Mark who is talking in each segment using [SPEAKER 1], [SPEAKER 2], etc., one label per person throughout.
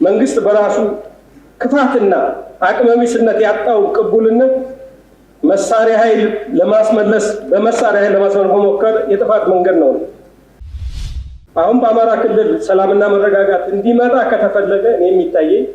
[SPEAKER 1] መንግስት በራሱ ክፋትና አቅመቢስነት ያጣው ቅቡልነት መሳሪያ ኃይል ለማስመለስ መሞከር የጥፋት መንገድ ነው። አሁን በአማራ ክልል ሰላምና መረጋጋት እንዲመጣ ከተፈለገ የሚታየኝ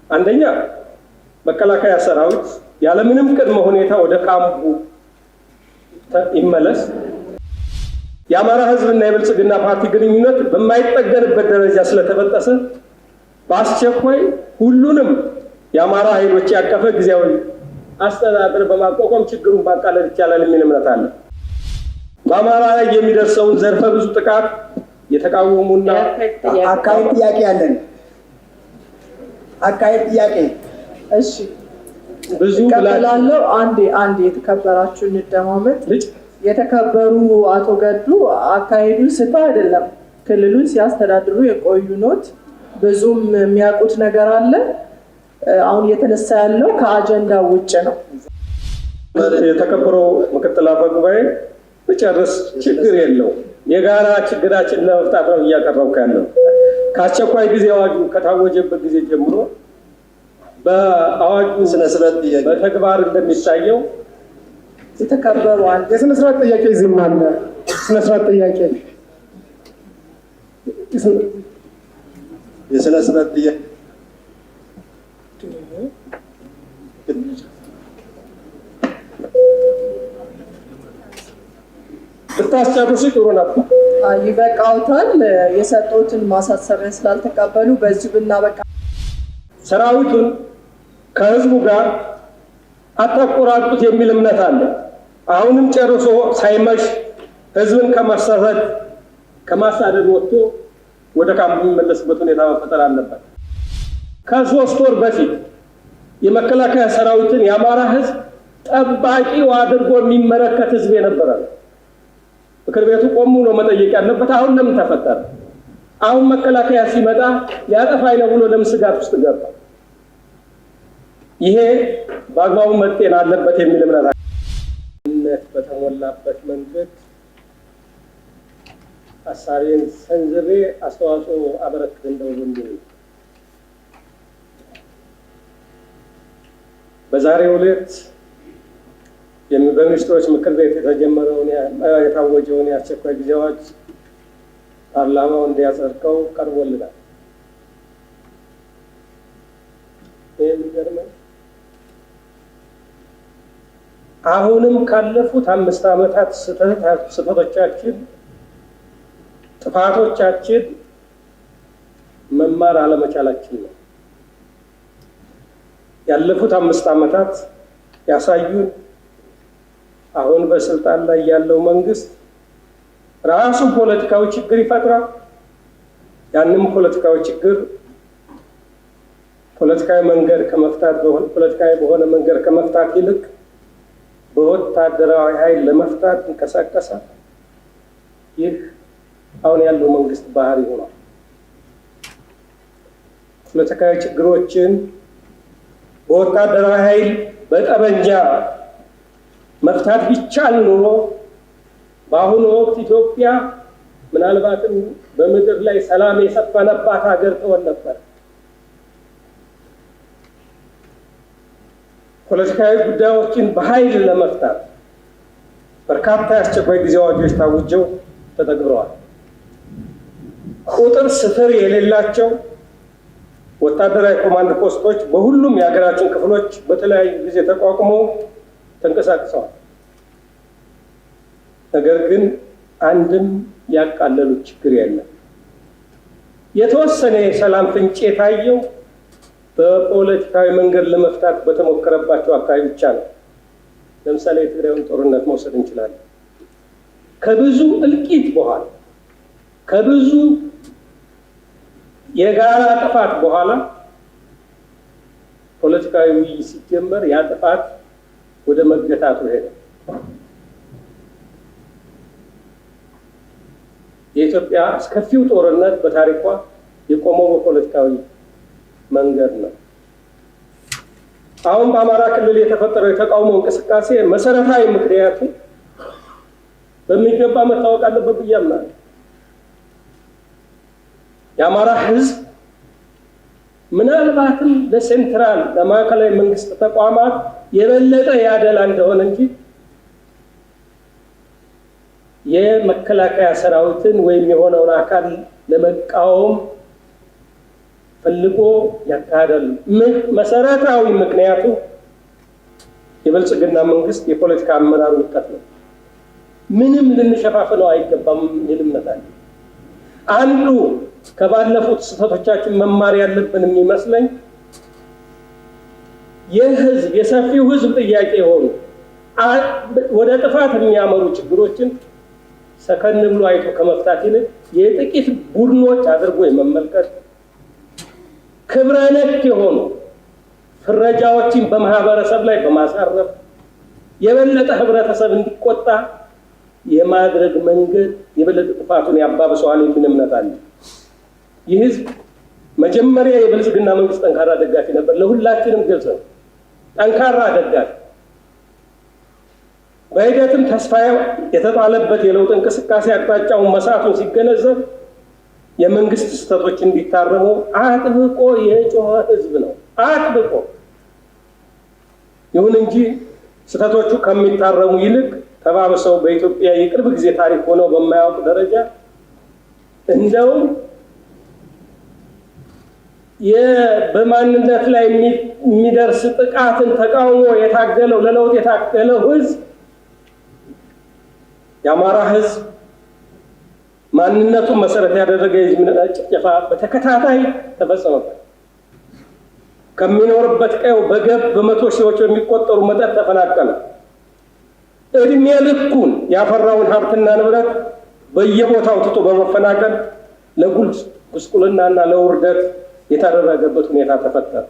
[SPEAKER 1] አንደኛ መከላከያ ሰራዊት ያለምንም ቅድመ ሁኔታ ወደ ካምፑ ይመለስ። የአማራ ህዝብና የብልጽግና ፓርቲ ግንኙነት በማይጠገንበት ደረጃ ስለተበጠሰ በአስቸኳይ ሁሉንም የአማራ ኃይሎች ያቀፈ ጊዜያዊ አስተዳደር በማቋቋም ችግሩን ማቃለል ይቻላል የሚል እምነት አለ። በአማራ ላይ የሚደርሰውን ዘርፈ ብዙ ጥቃት የተቃወሙና
[SPEAKER 2] አካባቢ ጥያቄ ያለን አካባቢ ጥያቄ
[SPEAKER 3] እሺ ብዙ ብላለው አንዴ የተከበራችሁ እንደማመጥ የተከበሩ አቶ ገዱ አካሄዱ ስፋ አይደለም ክልሉን ሲያስተዳድሩ የቆዩ ኖት ብዙም የሚያውቁት ነገር አለ። አሁን የተነሳ ያለው ከአጀንዳ ውጭ ነው።
[SPEAKER 1] የተከበረው ምክትል አፈ ጉባኤ መጨረስ ችግር የለው የጋራ ችግራችን ለመፍታት ነው እያቀረብኩ ያለው። ከአስቸኳይ ጊዜ አዋጁ ከታወጀበት ጊዜ ጀምሮ በአዋጁ በተግባር እንደሚታየው
[SPEAKER 3] የተከበሩ አንድ
[SPEAKER 2] የስነ ስርዓት ጥያቄ ዝማነ ስነ ስርዓት ጥያቄ
[SPEAKER 4] የስነ ስርዓት ጥያቄ
[SPEAKER 1] ብታስጨርሱ ጥሩ ነበር።
[SPEAKER 3] ይበቃውታል። የሰጡትን ማሳሰቢያ ስላልተቀበሉ በዚህ ብናበቃ።
[SPEAKER 1] ሰራዊቱን ከህዝቡ ጋር አታቆራጡት የሚል እምነት አለ። አሁንም ጨርሶ ሳይመሽ ህዝብን ከማሳደድ ወጥቶ ወደ ካምፕ የሚመለስበት ሁኔታ መፈጠር አለበት። ከ3 ወር በፊት የመከላከያ ሰራዊትን የአማራ ህዝብ ጠባቂው አድርጎ የሚመለከት ህዝብ የነበረ ነው። ምክር ቤቱ ቆም ብሎ መጠየቅ ያለበት አሁን ለምን ተፈጠረ? አሁን መከላከያ ሲመጣ ያጠፋኝ ነው ብሎ ለምን ስጋት ውስጥ ገባ? ይሄ በአግባቡ መጤን አለበት የሚል እምነት በተሞላበት መንገድ ሀሳቤን ሰንዝሬ አስተዋጽኦ አበረክት እንደው በሚል በዛሬው ዕለት በሚኒስትሮች ምክር ቤት የተጀመረውን የታወጀውን የአስቸኳይ ጊዜ አዋጅ ፓርላማው እንዲያጸድቀው ቀርቦልናል። ይህ የሚገርመው አሁንም ካለፉት 5 ዓመታት ስህተቶቻችን ጥፋቶቻችን መማር አለመቻላችን ነው። ያለፉት 5 ዓመታት ያሳዩን አሁን በስልጣን ላይ ያለው መንግስት ራሱ ፖለቲካዊ ችግር ይፈጥራል። ያንም ፖለቲካዊ ችግር ፖለቲካዊ በሆነ መንገድ ከመፍታት ይልቅ በወታደራዊ ኃይል ለመፍታት ይንቀሳቀሳል። ይህ አሁን ያለው መንግስት ባህሪ ሆኗል። ፖለቲካዊ ችግሮችን በወታደራዊ ኃይል በጠመንጃ መፍታት ቢቻል ኖሮ በአሁኑ ወቅት ኢትዮጵያ ምናልባትም በምድር ላይ ሰላም የሰፈነባት ሀገር ትሆን ነበር። ፖለቲካዊ ጉዳዮችን በኃይል ለመፍታት በርካታ የአስቸኳይ ጊዜ አዋጆች ታውጀው ተተግብረዋል። ቁጥር ስፍር የሌላቸው ወታደራዊ ኮማንድ ፖስቶች በሁሉም የሀገራችን ክፍሎች በተለያዩ ጊዜ ተቋቁመው ተንቀሳቅሰዋል። ነገር ግን አንድም ያቃለሉት ችግር የለም። የተወሰነ የሰላም ፍንጭ የታየው በፖለቲካዊ መንገድ ለመፍታት በተሞከረባቸው አካባቢ ብቻ ነው። ለምሳሌ የትግራዩን ጦርነት መውሰድ እንችላለን። ከብዙ እልቂት በኋላ ከብዙ የጋራ ጥፋት በኋላ ፖለቲካዊ ውይይት ሲጀመር ያ ጥፋት ወደ መገታቱ ሄደ። የኢትዮጵያ አስከፊው ጦርነት በታሪኳ የቆመው በፖለቲካዊ መንገድ ነው። አሁን በአማራ ክልል የተፈጠረው የተቃውሞ እንቅስቃሴ መሰረታዊ ምክንያቱ በሚገባ መታወቅ አለበት ብዬ አምናለሁ። የአማራ ሕዝብ ምናልባትም ለሴንትራል ለማዕከላዊ መንግስት ተቋማት የበለጠ ያደላ እንደሆነ እንጂ የመከላከያ ሰራዊትን ወይም የሆነውን አካል ለመቃወም ፈልጎ ያካሄዳል። መሰረታዊ ምክንያቱ የብልጽግና መንግስት የፖለቲካ አመራር ውጤት ነው። ምንም ልንሸፋፍነው አይገባም የሚል እምነት አለ። አንዱ ከባለፉት ስህተቶቻችን መማር ያለብን የሚመስለኝ የህዝብ የሰፊው ህዝብ ጥያቄ የሆኑ ወደ ጥፋት የሚያመሩ ችግሮችን ሰከን ብሎ አይቶ ከመፍታት ይልቅ የጥቂት ቡድኖች አድርጎ የመመልከት ክብረ ነክ የሆኑ ፍረጃዎችን በማህበረሰብ ላይ በማሳረፍ የበለጠ ህብረተሰብ እንዲቆጣ የማድረግ መንገድ የበለጠ ጥፋቱን ያባብሰዋል የሚል እምነት አለ። ይህ ህዝብ መጀመሪያ የብልጽግና መንግስት ጠንካራ ደጋፊ ነበር። ለሁላችንም ግልጽ ነው። ጠንካራ ደጋፊ በሂደትም ተስፋ የተጣለበት የለውጥ እንቅስቃሴ አቅጣጫውን መሳቱን ሲገነዘብ የመንግስት ስህተቶች እንዲታረሙ አጥብቆ የጮኸ ህዝብ ነው። አጥብቆ ይሁን እንጂ ስህተቶቹ ከሚታረሙ ይልቅ ተባብሰው በኢትዮጵያ የቅርብ ጊዜ ታሪክ ሆነው በማያውቅ ደረጃ እንደው በማንነት ላይ የሚደርስ ጥቃትን ተቃውሞ የታገለው ለለውጥ የታገለው ህዝብ የአማራ ህዝብ ማንነቱን መሰረት ያደረገ የጅምላ ጭፍጨፋ በተከታታይ ተፈጸመበት። ከሚኖርበት ቀየው በገብ በመቶ ሺዎች የሚቆጠሩ መጠጥ ተፈናቀለ። እድሜ ልኩን ያፈራውን ሀብትና ንብረት በየቦታው ትቶ በመፈናቀል ለጉስቁልናና ለውርደት የተደረገበት ሁኔታ ተፈጠረ።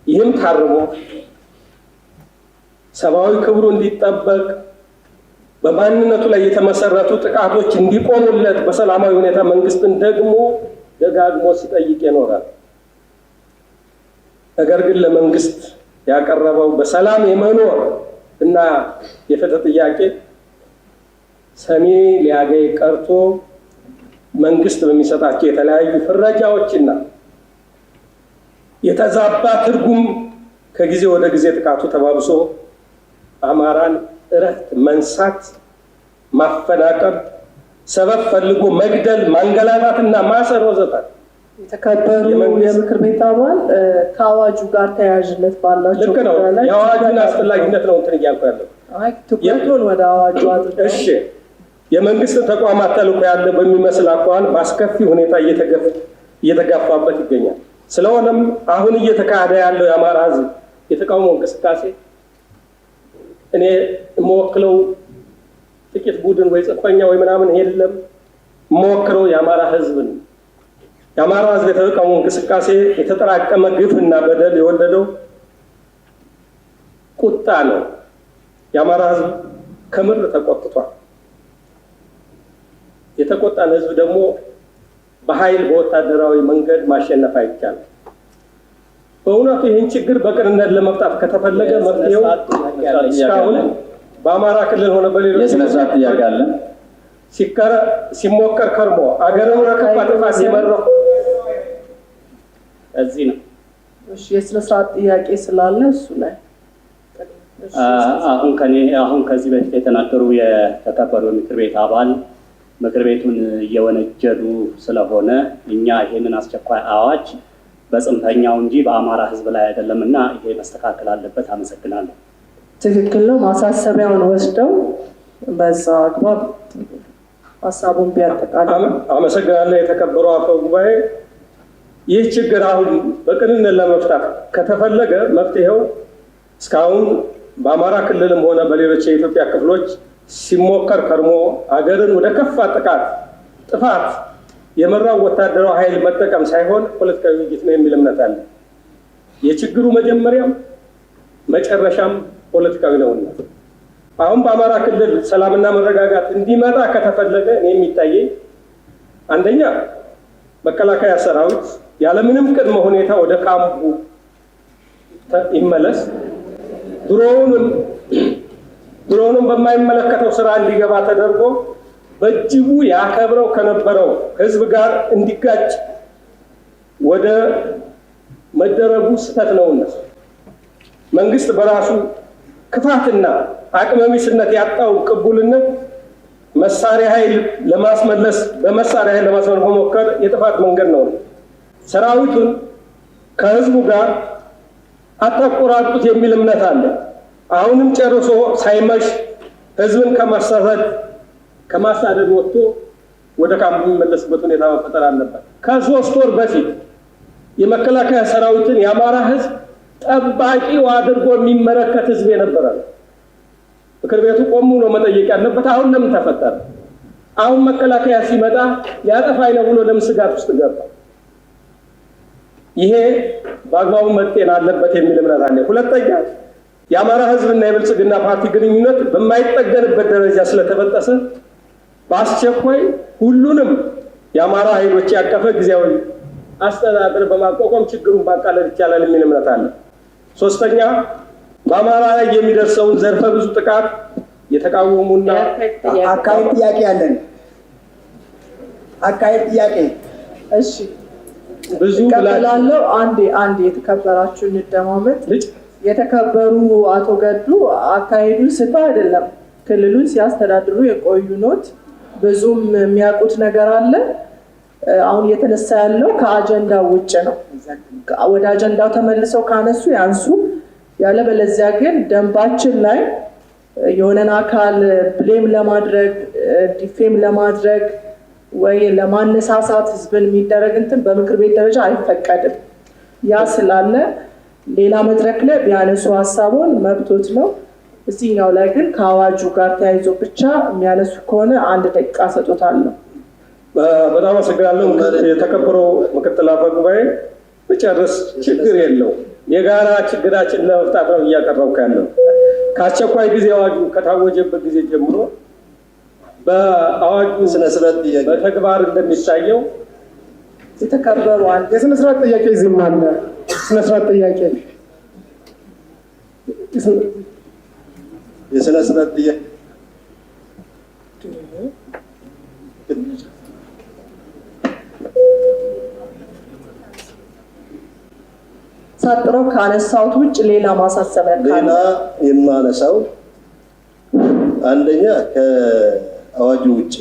[SPEAKER 1] ይህም ታርሞ ሰብአዊ ክብሩ እንዲጠበቅ በማንነቱ ላይ የተመሰረቱ ጥቃቶች እንዲቆሙለት በሰላማዊ ሁኔታ መንግስትን ደግሞ ደጋግሞ ሲጠይቅ ይኖራል። ነገር ግን ለመንግስት ያቀረበው በሰላም የመኖር እና የፍትህ ጥያቄ ሰሚ ሊያገኝ ቀርቶ መንግስት በሚሰጣቸው የተለያዩ ፍረጃዎችና የተዛባ ትርጉም ከጊዜ ወደ ጊዜ ጥቃቱ ተባብሶ አማራን እረፍት መንሳት፣ ማፈናቀል፣ ሰበብ ፈልጎ መግደል፣ ማንገላታትና ማሰር ወዘተ።
[SPEAKER 3] የተከበሩ የምክር ቤት አባል ከአዋጁ ጋር ተያያዥነት ባላቸው
[SPEAKER 1] ልክ ነው። የአዋጁን አስፈላጊነት ነው እንትን እያልኩ ያለው።
[SPEAKER 3] ትኩረቱን ወደ አዋጁ አድርገው።
[SPEAKER 1] እሺ፣ የመንግስት ተቋማት ተልዕኮ ያለ በሚመስል አኳኋን በአስከፊ ሁኔታ እየተጋፋበት ይገኛል። ስለሆነም አሁን እየተካሄደ ያለው የአማራ ህዝብ የተቃውሞ እንቅስቃሴ እኔ የምወክለው ጥቂት ቡድን ወይ ጽንፈኛ ወይ ምናምን የለም። የምወክለው የአማራ ህዝብን የአማራ ህዝብ የተቃውሞ እንቅስቃሴ የተጠራቀመ ግፍና በደል የወለደው ቁጣ ነው። የአማራ ህዝብ ከምር ተቆጥቷል። የተቆጣን ህዝብ ደግሞ በኃይል በወታደራዊ መንገድ ማሸነፍ አይቻልም። በእውነቱ ይህን ችግር በቅንነት ለመፍታት ከተፈለገ መፍትሄው እስካሁን በአማራ ክልል ሆነ በሌሎች
[SPEAKER 4] የስነስርዓት ጥያቄ አለ
[SPEAKER 1] ሲሞከር ከርሞ አገርን ረከባ ጥፋት የመረፉ እዚህ ነው።
[SPEAKER 3] እሺ፣ የስነስርዓት ጥያቄ ስላለ እሱ ላይ
[SPEAKER 4] አሁን ከዚህ በፊት የተናገሩ የተከበሩ ምክር ቤት አባል ምክር ቤቱን እየወነጀሉ ስለሆነ እኛ ይሄንን አስቸኳይ አዋጅ በጽንፈኛው እንጂ በአማራ ህዝብ ላይ አይደለምና ይሄ መስተካከል አለበት። አመሰግናለሁ።
[SPEAKER 3] ትክክል ነው። ማሳሰቢያውን ወስደው በዛ አግባብ ሀሳቡን ቢያጠቃልሉ።
[SPEAKER 1] አመሰግናለሁ። የተከበሩ አፈ ጉባኤ፣ ይህ ችግር አሁን በቅንነት ለመፍታት ከተፈለገ መፍትሄው እስካሁን በአማራ ክልልም ሆነ በሌሎች የኢትዮጵያ ክፍሎች ሲሞከር ከርሞ አገርን ወደ ከፋ ጥፋት የመራው ወታደራዊ ኃይል መጠቀም ሳይሆን ፖለቲካዊ ውይይት ነው የሚል እምነት አለ። የችግሩ መጀመሪያም መጨረሻም ፖለቲካዊ ነውና አሁን በአማራ ክልል ሰላምና መረጋጋት እንዲመጣ ከተፈለገ የሚታየኝ አንደኛ መከላከያ ሰራዊት ያለምንም ቅድመ ሁኔታ ወደ ካምፑ ይመለስ፣ ድሮውንም በማይመለከተው ስራ እንዲገባ ተደርጎ በእጅጉ ያከብረው ከነበረው ህዝብ ጋር እንዲጋጭ ወደ መደረጉ ስህተት ነውና መንግስት በራሱ ክፋትና አቅመቢስነት ያጣው ቅቡልነት መሳሪያ ኃይል ለማስመለስ መሞከር የጥፋት መንገድ ነው። ሰራዊቱን ከህዝቡ ጋር አታቆራጡት የሚል እምነት አለ። አሁንም ጨርሶ ሳይመሽ ህዝብን ከማሳደድ ወጥቶ ወደ ካምፕ የሚመለስበት ሁኔታ መፈጠር አለበት። ከ3 ወር በፊት የመከላከያ ሰራዊትን የአማራ ህዝብ ጠባቂው አድርጎ የሚመለከት ህዝብ የነበረ ነው። ምክር ቤቱ ቆም ብሎ መጠየቅ ያለበት አሁን ለምን ተፈጠረ? አሁን መከላከያ ሲመጣ ሊያጠፋኝ ነው ብሎ ለምን ስጋት ውስጥ ገባ? ይሄ በአግባቡ መጤን አለበት የሚል እምነት አለ። ሁለተኛ የአማራ ህዝብና የብልጽግና ፓርቲ ግንኙነት በማይጠገንበት ደረጃ ስለተበጠሰ በአስቸኳይ ሁሉንም የአማራ ኃይሎች ያቀፈ ጊዜያዊ አስተዳደር በማቋቋም ችግሩን ማቃለል ይቻላል የሚል እምነት አለ። ሶስተኛ በአማራ ላይ የሚደርሰውን ዘርፈ ብዙ ጥቃት የተቃወሙና
[SPEAKER 2] አካሄድ ጥያቄ አለን። አካሄድ ጥያቄ
[SPEAKER 3] እሺ ብዙ ቀበላለው አንዴ የተከበራችሁ እንደማመጥ የተከበሩ አቶ ገዱ አካሄዱ ስታ አይደለም ክልሉን ሲያስተዳድሩ የቆዩ ኖት ብዙም የሚያውቁት ነገር አለ። አሁን የተነሳ ያለው ከአጀንዳው ውጭ ነው። ወደ አጀንዳው ተመልሰው ካነሱ ያንሱ፣ ያለበለዚያ ግን ደንባችን ላይ የሆነን አካል ብሌም ለማድረግ ዲፌም ለማድረግ ወይ ለማነሳሳት ህዝብን የሚደረግ እንትን በምክር ቤት ደረጃ አይፈቀድም። ያ ስላለ ሌላ መድረክ ላይ ቢያነሱ ሀሳቡን መብቶት ነው። እዚህኛው ላይ ግን ከአዋጁ ጋር ተያይዞ ብቻ የሚያነሱ ከሆነ 1 ደቂቃ ሰጥቶታለሁ።
[SPEAKER 1] በጣም አመሰግናለሁ። የተከበረው ምክትል አፈ ጉባኤ መጨረስ ችግር የለው የጋራ ችግራችን ለመፍታት ነው እያቀረብኩ ያለው። ከአስቸኳይ ጊዜ አዋጁ ከታወጀበት ጊዜ ጀምሮ በአዋጁ በተግባር እንደሚታየው
[SPEAKER 3] የተከበሩ
[SPEAKER 2] የስነ ስርዓት ጥያቄ ዝም አለ። ስነ ስርዓት ጥያቄ
[SPEAKER 5] የስነ ስርዓት ጥያቄ
[SPEAKER 3] ሳጥረው ካነሳውት ውጭ ሌላ ማሳሰቢያ ካለ
[SPEAKER 5] ሌላ የማነሳው አንደኛ ከአዋጁ ውጭ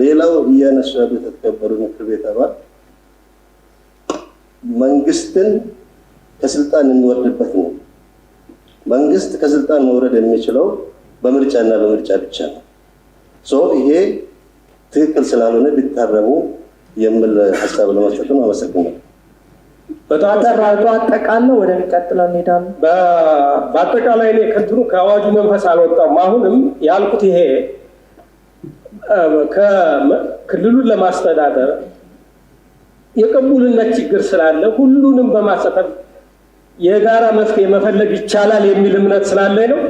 [SPEAKER 5] ሌላው እያነሱ ያሉት የተከበሩ ምክር ቤት አባል መንግስትን ከስልጣን የሚወርድበት ነው። መንግስት ከስልጣን መውረድ የሚችለው በምርጫና በምርጫ ብቻ ነው። ይሄ ትክክል ስላልሆነ ቢታረሙ የሚል ሀሳብ ለመስጠት ነው። አመሰግናለሁ።
[SPEAKER 1] በጣም
[SPEAKER 3] ተራራቱ አጠቃለው ወደሚቀጥለው እንሄዳለን።
[SPEAKER 1] በአጠቃላይ እኔ ከእንትኑ ከአዋጁ መንፈስ አልወጣም። አሁንም ያልኩት ይሄ ከክልሉን ለማስተዳደር የቅቡልነት ችግር ስላለ ሁሉንም በማሳተፍ የጋራ መፍትሄ መፈለግ ይቻላል የሚል እምነት ስላለ ነው።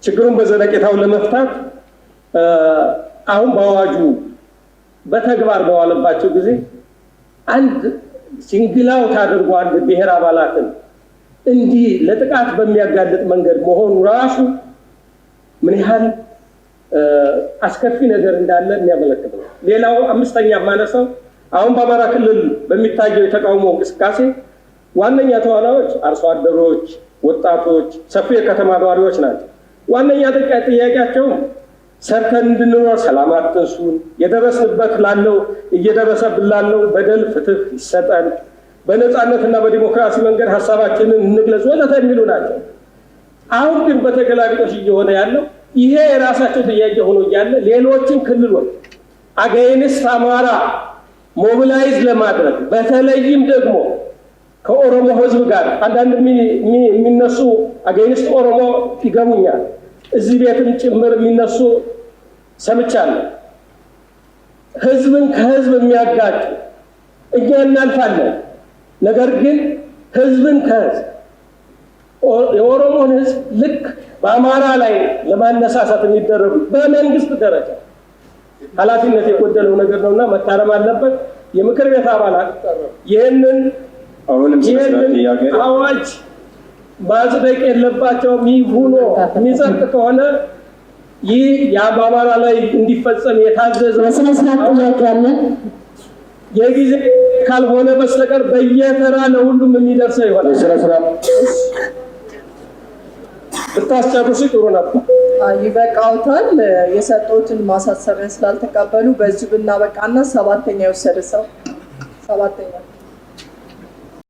[SPEAKER 1] ችግሩን በዘለቄታው ለመፍታት አሁን በአዋጁ በተግባር በዋለባቸው ጊዜ አንድ ሲንግላው ታድርጎ አንድ ብሔር አባላትን እንዲህ ለጥቃት በሚያጋልጥ መንገድ መሆኑ ራሱ ምን ያህል አስከፊ ነገር እንዳለ የሚያመለክት ነው። ሌላው አምስተኛ ማነሳው አሁን በአማራ ክልል በሚታየው የተቃውሞ እንቅስቃሴ ዋነኛ ተዋናዮች አርሶ አደሮች፣ ወጣቶች፣ ሰፊ የከተማ ነዋሪዎች ናቸው። ዋነኛ ጥያቄያቸው ሰርተን እንድንኖር ሰላም አትንሱን፣ የደረስንበት ላለው እየደረሰብን ላለው በደል ፍትህ ይሰጠን፣ በነፃነትና በዲሞክራሲ መንገድ ሀሳባችንን እንግለጽ ወዘተ የሚሉ ናቸው። አሁን ግን በተገላቢጦሽ እየሆነ ያለው ይሄ የራሳቸው ጥያቄ ሆኖ እያለ ሌሎችን ክልሎች አጋይንስት አማራ ሞቢላይዝ ለማድረግ በተለይም ደግሞ ከኦሮሞ ህዝብ ጋር አንዳንድ የሚነሱ አጋይንስት ኦሮሞ ይገቡኛል እዚህ ቤትም ጭምር የሚነሱ ሰምቻለሁ። ህዝብን ከህዝብ የሚያጋጭ እኛ እናልፋለን። ነገር ግን ህዝብን ከህዝብ የኦሮሞን ህዝብ ልክ በአማራ ላይ ለማነሳሳት የሚደረጉ በመንግስት ደረጃ ኃላፊነት የጎደለው ነገር ነውና መታረም አለበት። የምክር ቤት አባላት ይህንን አዋጅ ማጽደቅ የለባቸውም። ይህ ሆኖ የሚጸድቅ ከሆነ ይህ በአማራ ላይ እንዲፈጸም የታዘዘ
[SPEAKER 3] በስነ ስርዓት ጥያቄ አለ።
[SPEAKER 1] የጊዜ ካልሆነ በስተቀር በየተራ ለሁሉም የሚደርሰው ይሆናል። ብታስጨርሱ ጥሩ ነበር።
[SPEAKER 3] ይበቃውታል። የሰጡትን ማሳሰቢያ ስላልተቀበሉ በዚህ ብናበቃና ሰባተኛ የወሰደ ሰው ሰባተኛ